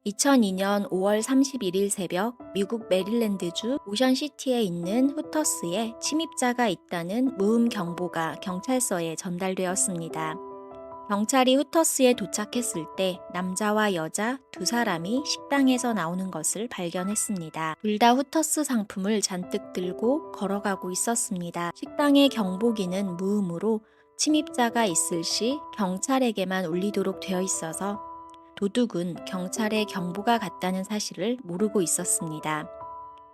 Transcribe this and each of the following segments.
2002년 5월 31일 새벽 미국 메릴랜드주 오션시티에 있는 후터스에 침입자가 있다는 무음 경보가 경찰서에 전달되었습니다. 경찰이 후터스에 도착했을 때 남자와 여자 두 사람이 식당에서 나오는 것을 발견했습니다. 둘 다 후터스 상품을 잔뜩 들고 걸어가고 있었습니다. 식당의 경보기는 무음으로 침입자가 있을 시 경찰에게만 울리도록 되어 있어서 도둑은 경찰의 경보가 갔다는 사실을 모르고 있었습니다.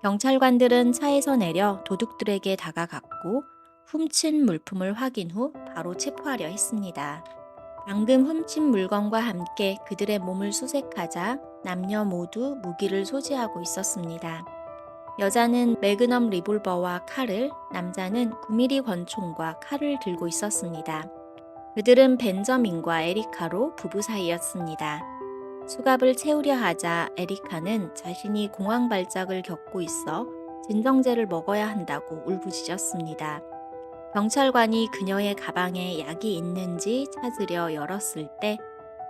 경찰관들은 차에서 내려 도둑들에게 다가갔고 훔친 물품을 확인 후 바로 체포하려 했습니다. 방금 훔친 물건과 함께 그들의 몸을 수색하자 남녀 모두 무기를 소지하고 있었습니다. 여자는 매그넘 리볼버와 칼을, 남자는 9mm 권총과 칼을 들고 있었습니다. 그들은 벤저민과 에리카로 부부 사이였습니다. 수갑을 채우려 하자 에리카는 자신이 공황 발작을 겪고 있어 진정제를 먹어야 한다고 울부짖었습니다. 경찰관이 그녀의 가방에 약이 있는지 찾으려 열었을 때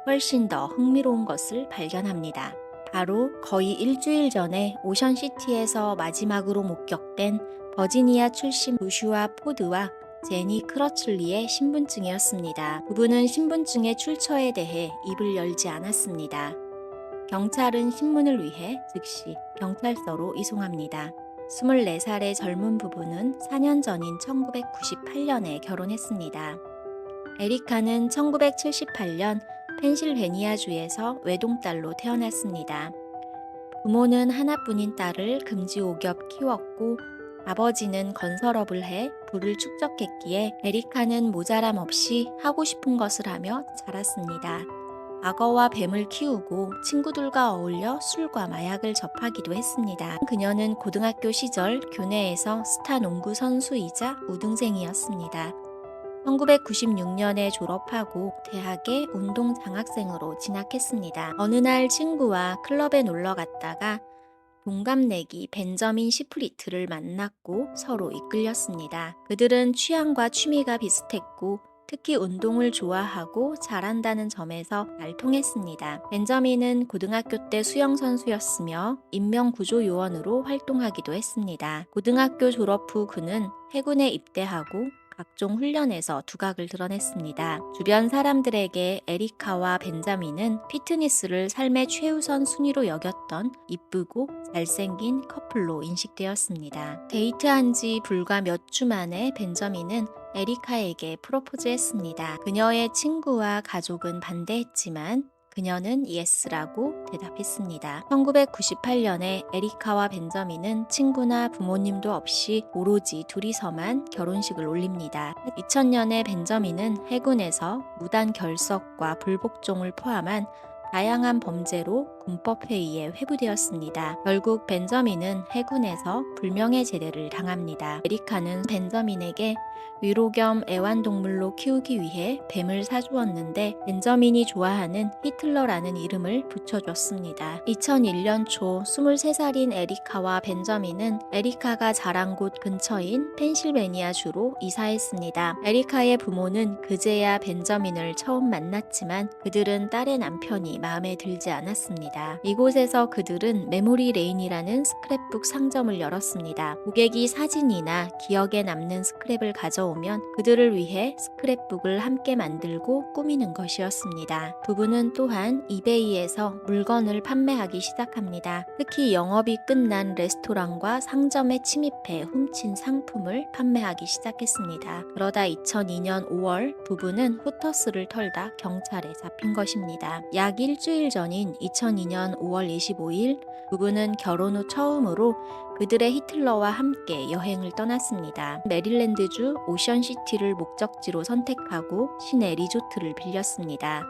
훨씬 더 흥미로운 것을 발견합니다. 바로 거의 일주일 전에 오션시티에서 마지막으로 목격된 버지니아 출신 조슈아 포드와 제니 크러즐리의 신분증이었습니다. 부부는 신분증의 출처에 대해 입을 열지 않았습니다. 경찰은 신문을 위해 즉시 경찰서로 이송합니다. 24살의 젊은 부부는 4년 전인 1998년에 결혼했습니다. 에리카는 1978년 펜실베니아주에서 외동딸로 태어났습니다. 부모는 하나뿐인 딸을 금지옥엽 키웠고 아버지는 건설업을 해 부를 축적했기에 에리카는 모자람 없이 하고 싶은 것을 하며 자랐습니다. 악어와 뱀을 키우고 친구들과 어울려 술과 마약을 접하기도 했습니다. 그녀는 고등학교 시절 교내에서 스타 농구 선수이자 우등생이었습니다. 1996년에 졸업하고 대학에 운동 장학생으로 진학했습니다. 어느 날 친구와 클럽에 놀러 갔다가 동갑내기 벤저민 시프리트를 만났고 서로 이끌렸습니다. 그들은 취향과 취미가 비슷했고 특히 운동을 좋아하고 잘한다는 점에서 잘 통했습니다. 벤저민은 고등학교 때 수영선수였으며 인명구조요원으로 활동하기도 했습니다. 고등학교 졸업 후 그는 해군에 입대하고 각종 훈련에서 두각을 드러냈습니다. 주변 사람들에게 에리카와 벤자민은 피트니스를 삶의 최우선 순위로 여겼던 이쁘고 잘생긴 커플로 인식되었습니다. 데이트한 지 불과 몇 주 만에 벤자민은 에리카에게 프로포즈했습니다. 그녀의 친구와 가족은 반대했지만 그녀는 예스라고 대답했습니다. 1998년에 에리카와 벤저민은 친구나 부모님도 없이 오로지 둘이서만 결혼식을 올립니다. 2000년에 벤저민은 해군에서 무단 결석과 불복종을 포함한 다양한 범죄로 군법회의에 회부되었습니다. 결국 벤저민은 해군에서 불명예 제대를 당합니다. 에리카는 벤저민에게 위로 겸 애완동물로 키우기 위해 뱀을 사주었는데 벤저민이 좋아하는 히틀러라는 이름을 붙여줬습니다. 2001년 초 23살인 에리카와 벤저민은 에리카가 자란 곳 근처인 펜실베니아주로 이사했습니다. 에리카의 부모는 그제야 벤저민을 처음 만났지만 그들은 딸의 남편이 마음에 들지 않았습니다. 이곳에서 그들은 메모리 레인이라는 스크랩북 상점을 열었습니다. 고객이 사진이나 기억에 남는 스크랩을 가져오면 그들을 위해 스크랩북을 함께 만들고 꾸미는 것이었습니다. 부부는 또한 이베이에서 물건을 판매하기 시작합니다. 특히 영업이 끝난 레스토랑과 상점에 침입해 훔친 상품을 판매하기 시작했습니다. 그러다 2002년 5월 부부는 후터스를 털다 경찰에 잡힌 것입니다. 약 일주일 전인 2002년 5월 25일 부부는 결혼 후 처음으로 그들의 히틀러와 함께 여행을 떠났습니다. 메릴랜드주 오션시티를 목적지로 선택하고 시내 리조트를 빌렸습니다.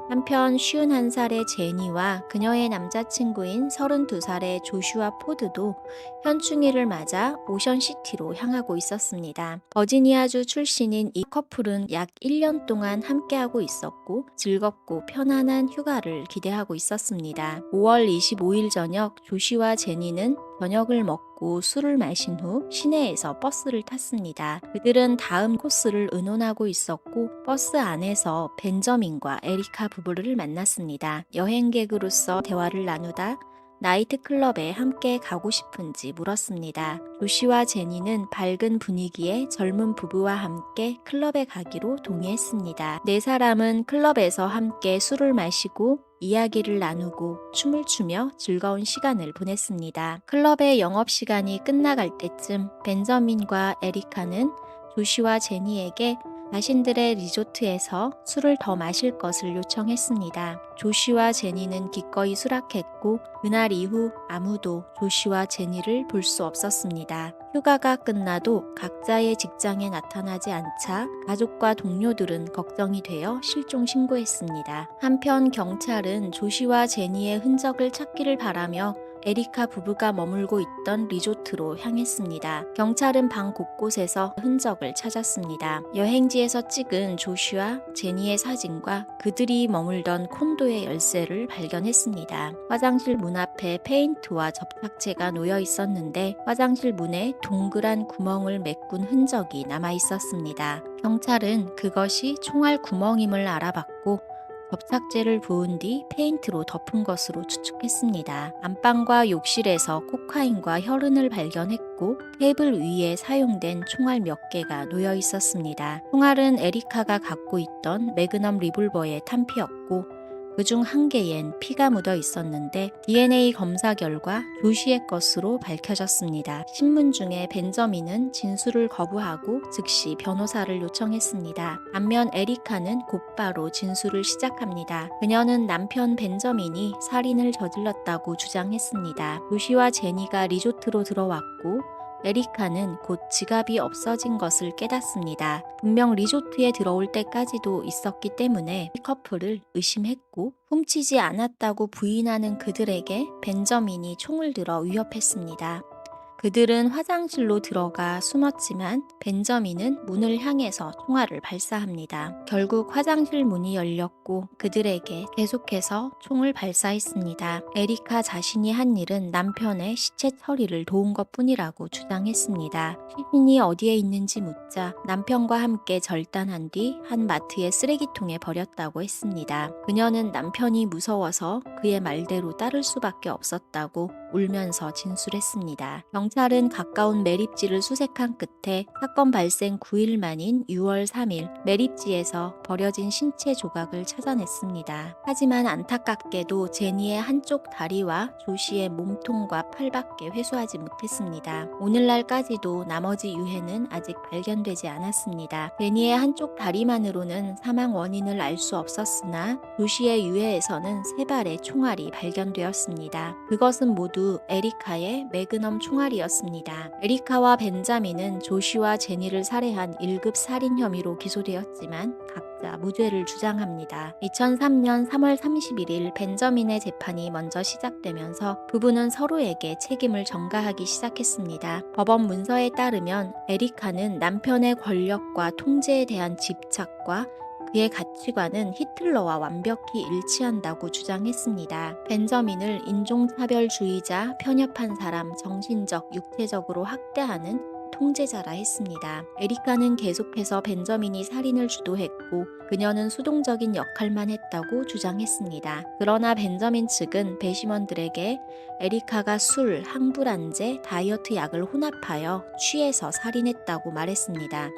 한편 51살의 제니와 그녀의 남자친구인 32살의 조슈아 포드도 현충일을 맞아 오션시티로 향하고 있었습니다. 버지니아주 출신인 이 커플은 약 1년 동안 함께하고 있었고 즐겁고 편안한 휴가를 기대하고 있었습니다. 5월 25일 저녁 조슈아 제니는 저녁을 먹고 술을 마신 후 시내에서 버스를 탔습니다. 그들은 다음 코스를 의논하고 있었고 버스 안에서 벤저민과 에리카 부부를 만났습니다. 여행객으로서 대화를 나누다 나이트클럽에 함께 가고 싶은지 물었습니다. 조시와 제니는 밝은 분위기의 젊은 부부와 함께 클럽에 가기로 동의했습니다. 네 사람은 클럽에서 함께 술을 마시고 이야기를 나누고 춤을 추며 즐거운 시간을 보냈습니다. 클럽의 영업시간이 끝나갈 때쯤 벤저민과 에리카는 조시와 제니에게 자신들의 리조트에서 술을 더 마실 것을 요청했습니다. 조시와 제니는 기꺼이 수락했고 그날 이후 아무도 조시와 제니를 볼 수 없었습니다. 휴가가 끝나도 각자의 직장에 나타나지 않자 가족과 동료들은 걱정이 되어 실종 신고했습니다. 한편 경찰은 조시와 제니의 흔적을 찾기를 바라며 에리카 부부가 머물고 있던 리조트로 향했습니다. 경찰은 방 곳곳에서 흔적을 찾았습니다. 여행지에서 찍은 조슈아, 제니의 사진과 그들이 머물던 콘도의 열쇠를 발견했습니다. 화장실 문 앞에 페인트와 접착제가 놓여 있었는데 화장실 문에 동그란 구멍을 메꾼 흔적이 남아 있었습니다. 경찰은 그것이 총알 구멍임을 알아봤고 접착제를 부은 뒤 페인트로 덮은 것으로 추측했습니다. 안방과 욕실에서 코카인과 혈흔을 발견했고 테이블 위에 사용된 총알 몇 개가 놓여 있었습니다. 총알은 에리카가 갖고 있던 매그넘 리볼버의 탄피였고 그중 한 개엔 피가 묻어 있었는데 DNA 검사 결과 조시의 것으로 밝혀졌습니다. 신문 중에 벤저민은 진술을 거부하고 즉시 변호사를 요청했습니다. 반면 에리카는 곧바로 진술을 시작합니다. 그녀는 남편 벤저민이 살인을 저질렀다고 주장했습니다. 조시와 제니가 리조트로 들어왔고 에리카는 곧 지갑이 없어진 것을 깨닫습니다. 분명 리조트에 들어올 때까지도 있었기 때문에 이 커플을 의심했고 훔치지 않았다고 부인하는 그들에게 벤저민이 총을 들어 위협했습니다. 그들은 화장실로 들어가 숨었지만 벤저민은 문을 향해서 총알을 발사합니다. 결국 화장실 문이 열렸고 그들에게 계속해서 총을 발사했습니다. 에리카 자신이 한 일은 남편의 시체 처리를 도운 것뿐이라고 주장했습니다. 시신이 어디에 있는지 묻자 남편과 함께 절단한 뒤 한 마트의 쓰레기통에 버렸다고 했습니다. 그녀는 남편이 무서워서 그의 말대로 따를 수밖에 없었다고 울면서 진술했습니다. 경찰은 가까운 매립지를 수색한 끝에 사건 발생 9일 만인 6월 3일 매립지에서 버려진 신체 조각을 찾아냈습니다. 하지만 안타깝게도 제니의 한쪽 다리와 조시의 몸통과 팔밖에 회수하지 못했습니다. 오늘날까지도 나머지 유해는 아직 발견되지 않았습니다. 제니의 한쪽 다리만으로는 사망 원인을 알 수 없었으나 조시의 유해에서는 3발의 총알이 발견되었습니다. 그것은 모두 에리카의 매그넘 총알이었습니다. 에리카와 벤자민은 조시와 제니를 살해한 1급 살인 혐의로 기소되었지만 각자 무죄를 주장합니다. 2003년 3월 31일 벤저민의 재판이 먼저 시작되면서 부부는 서로에게 책임을 전가하기 시작했습니다. 법원 문서에 따르면 에리카는 남편의 권력과 통제에 대한 집착과 그의 가치관은 히틀러와 완벽히 일치한다고 주장했습니다. 벤저민을 인종차별주의자, 편협한 사람, 정신적, 육체적으로 학대하는 통제자라 했습니다. 에리카는 계속해서 벤저민이 살인을 주도했고 그녀는 수동적인 역할만 했다고 주장했습니다. 그러나 벤저민 측은 배심원들에게 에리카가 술, 항불안제, 다이어트 약을 혼합하여 취해서 살인했다고 말했습니다.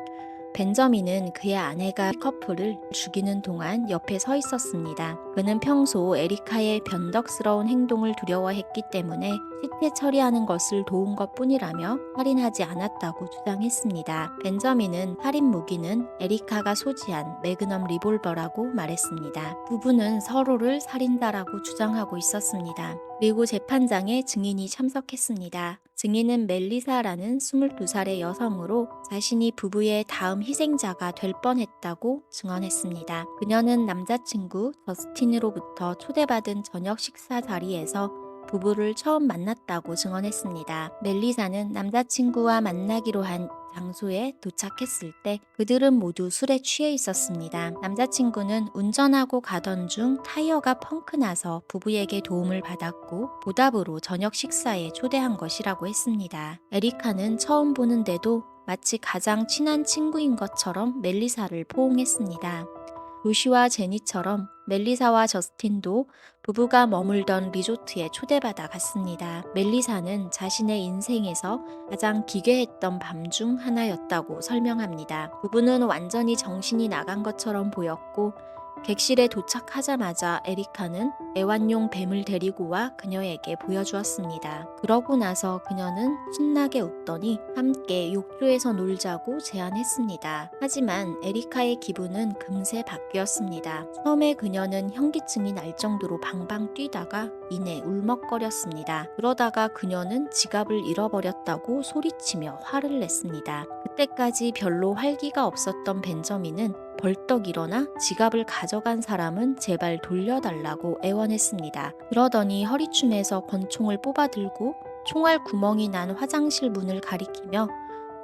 벤저민은 그의 아내가 커플을 죽이는 동안 옆에 서 있었습니다. 그는 평소 에리카의 변덕스러운 행동을 두려워했기 때문에 시체 처리하는 것을 도운 것뿐이라며 살인하지 않았다고 주장했습니다. 벤저민은 살인 무기는 에리카가 소지한 매그넘 리볼버라고 말했습니다. 부부는 서로를 살인자라고 주장하고 있었습니다. 그리고 재판장에 증인이 참석했습니다. 증인은 멜리사라는 22살의 여성으로 자신이 부부의 다음 희생자가 될 뻔했다고 증언했습니다. 그녀는 남자친구 저스틴으로부터 초대받은 저녁 식사 자리에서 부부를 처음 만났다고 증언했습니다. 멜리사는 남자친구와 만나기로 한 장소에 도착했을 때 그들은 모두 술에 취해 있었습니다. 남자친구는 운전하고 가던 중 타이어가 펑크나서 부부에게 도움을 받았고 보답으로 저녁 식사에 초대한 것이라고 했습니다. 에리카는 처음 보는데도 마치 가장 친한 친구인 것처럼 멜리사를 포옹했습니다. 조시와 제니처럼 멜리사와 저스틴도 부부가 머물던 리조트에 초대받아 갔습니다. 멜리사는 자신의 인생에서 가장 기괴했던 밤 중 하나였다고 설명합니다. 부부는 완전히 정신이 나간 것처럼 보였고 객실에 도착하자마자 에리카는 애완용 뱀을 데리고 와 그녀에게 보여주었습니다. 그러고 나서 그녀는 신나게 웃더니 함께 욕조에서 놀자고 제안했습니다. 하지만 에리카의 기분은 금세 바뀌었습니다. 처음에 그녀는 현기증이 날 정도로 방방 뛰다가 이내 울먹거렸습니다. 그러다가 그녀는 지갑을 잃어버렸다고 소리치며 화를 냈습니다. 그때까지 별로 활기가 없었던 벤저민은 벌떡 일어나 지갑을 가져간 사람은 제발 돌려달라고 애원했습니다. 그러더니 허리춤에서 권총을 뽑아들고 총알 구멍이 난 화장실 문을 가리키며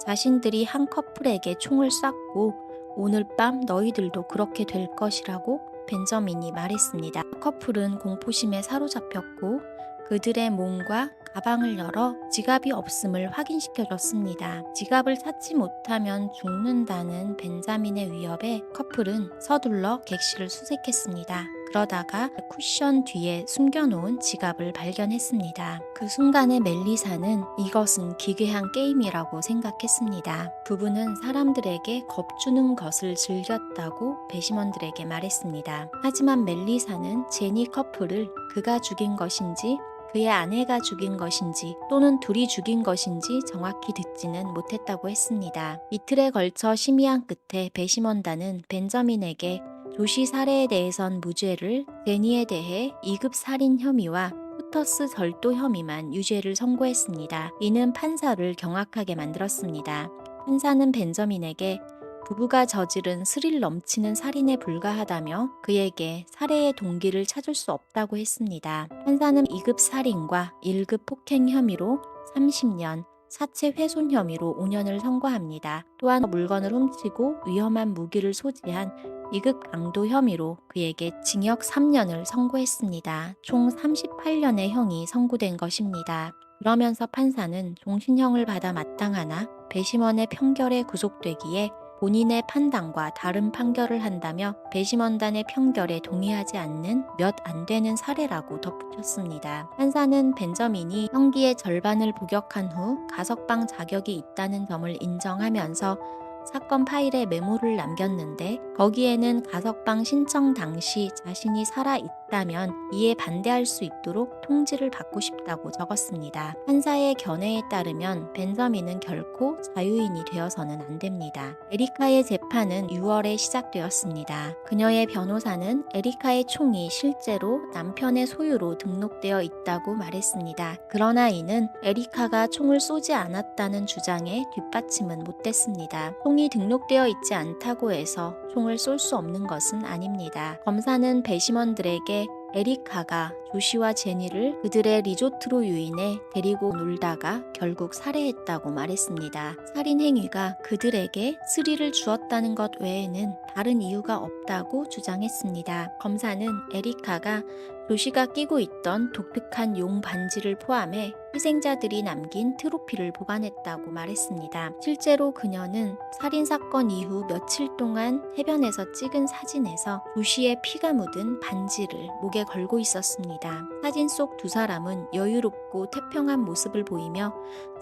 자신들이 한 커플에게 총을 쐈고 오늘 밤 너희들도 그렇게 될 것이라고 벤저민이 말했습니다. 커플은 공포심에 사로잡혔고 그들의 몸과 가방을 열어 지갑이 없음을 확인시켜줬습니다. 지갑을 찾지 못하면 죽는다는 벤자민의 위협에 커플은 서둘러 객실을 수색했습니다. 그러다가 쿠션 뒤에 숨겨놓은 지갑을 발견했습니다. 그 순간에 멜리사는 이것은 기괴한 게임이라고 생각했습니다. 부부는 사람들에게 겁주는 것을 즐겼다고 배심원들에게 말했습니다. 하지만 멜리사는 제니 커플을 그가 죽인 것인지 그의 아내가 죽인 것인지 또는 둘이 죽인 것인지 정확히 듣지는 못했다고 했습니다. 이틀에 걸쳐 심의한 끝에 배심원단은 벤저민에게 조시 살해에 대해선 무죄를, 제니에 대해 2급 살인 혐의와 후터스 절도 혐의만 유죄를 선고했습니다. 이는 판사를 경악하게 만들었습니다. 판사는 벤저민에게 부부가 저지른 스릴 넘치는 살인에 불과하다며 그에게 살해의 동기를 찾을 수 없다고 했습니다. 판사는 2급 살인과 1급 폭행 혐의로 30년, 사체 훼손 혐의로 5년을 선고합니다. 또한 물건을 훔치고 위험한 무기를 소지한 2급 강도 혐의로 그에게 징역 3년을 선고했습니다. 총 38년의 형이 선고된 것입니다. 그러면서 판사는 종신형을 받아 마땅하나 배심원의 편결에 구속되기에 본인의 판단과 다른 판결을 한다며 배심원단의 편결에 동의하지 않는 몇 안 되는 사례라고 덧붙였습니다. 판사는 벤저민이 형기의 절반을 복역한 후 가석방 자격이 있다는 점을 인정하면서 사건 파일에 메모를 남겼는데 거기에는 가석방 신청 당시 자신이 살아있다면 이에 반대할 수 있도록 통지를 받고 싶다고 적었습니다. 판사의 견해에 따르면 벤저민은 결코 자유인이 되어서는 안 됩니다. 에리카의 재판은 6월에 시작되었습니다. 그녀의 변호사는 에리카의 총이 실제로 남편의 소유로 등록되어 있다고 말했습니다. 그러나 이는 에리카가 총을 쏘지 않았다는 주장에 뒷받침은 못됐습니다. 총이 등록되어 있지 않다고 해서 총을 쏠 수 없는 것은 아닙니다. 검사는 배심원들에게 에리카가 조시와 제니를 그들의 리조트로 유인해 데리고 놀다가 결국 살해했다고 말했습니다. 살인 행위가 그들에게 스릴을 주었다는 것 외에는 다른 이유가 없다고 주장했습니다. 검사는 에리카가 조시가 끼고 있던 독특한 용 반지를 포함해 희생자들이 남긴 트로피를 보관했다고 말했습니다. 실제로 그녀는 살인사건 이후 며칠 동안 해변에서 찍은 사진에서 조시의 피가 묻은 반지를 목에 걸고 있었습니다. 사진 속 두 사람은 여유롭고 태평한 모습을 보이며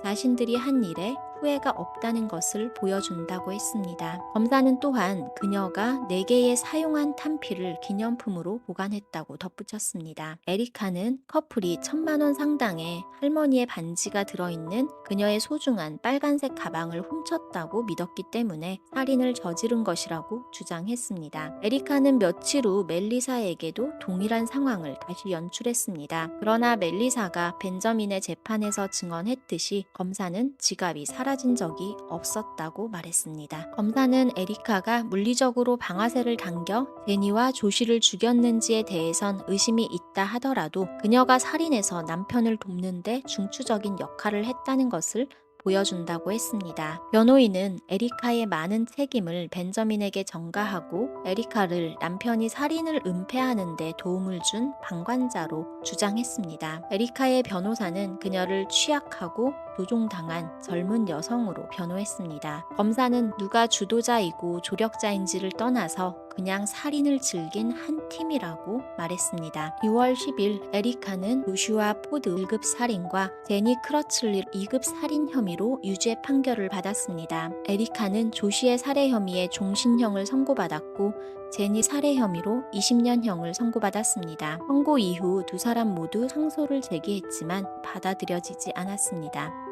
자신들이 한 일에 후회가 없다는 것을 보여준다고 했습니다. 검사는 또한 그녀가 4개의 사용한 탄피를 기념품으로 보관했다고 덧붙였습니다. 에리카는 커플이 1,000만 원 상당의 할머니의 반지가 들어있는 그녀의 소중한 빨간색 가방을 훔쳤다고 믿었기 때문에 살인을 저지른 것이라고 주장했습니다. 에리카는 며칠 후 멜리사에게도 동일한 상황을 다시 연출했습니다. 그러나 멜리사가 벤저민의 재판에서 증언했듯이 검사는 지갑이 사라졌습니다. 사라진 적이 없었다고 말했습니다. 검사는 에리카가 물리적으로 방아쇠를 당겨 제니와 조시를 죽였는지에 대해선 의심이 있다 하더라도 그녀가 살인해서 남편을 돕는데 중추적인 역할을 했다는 것을 보여준다고 했습니다. 변호인은 에리카의 많은 책임을 벤저민에게 전가하고 에리카를 남편이 살인을 은폐하는 데 도움을 준 방관자로 주장했습니다. 에리카의 변호사는 그녀를 취약하고 조종당한 젊은 여성으로 변호했습니다. 검사는 누가 주도자이고 조력자인지를 떠나서 그냥 살인을 즐긴 한 팀이라고 말했습니다. 6월 10일 에리카는 조슈아 포드 1급 살인과 제니 크러틀리 2급 살인 혐의로 유죄 판결을 받았습니다. 에리카는 조시의 살해 혐의에 종신형을 선고받았고 제니 살해 혐의로 20년형을 선고받았습니다. 선고 이후 두 사람 모두 상소를 제기했지만 받아들여지지 않았습니다.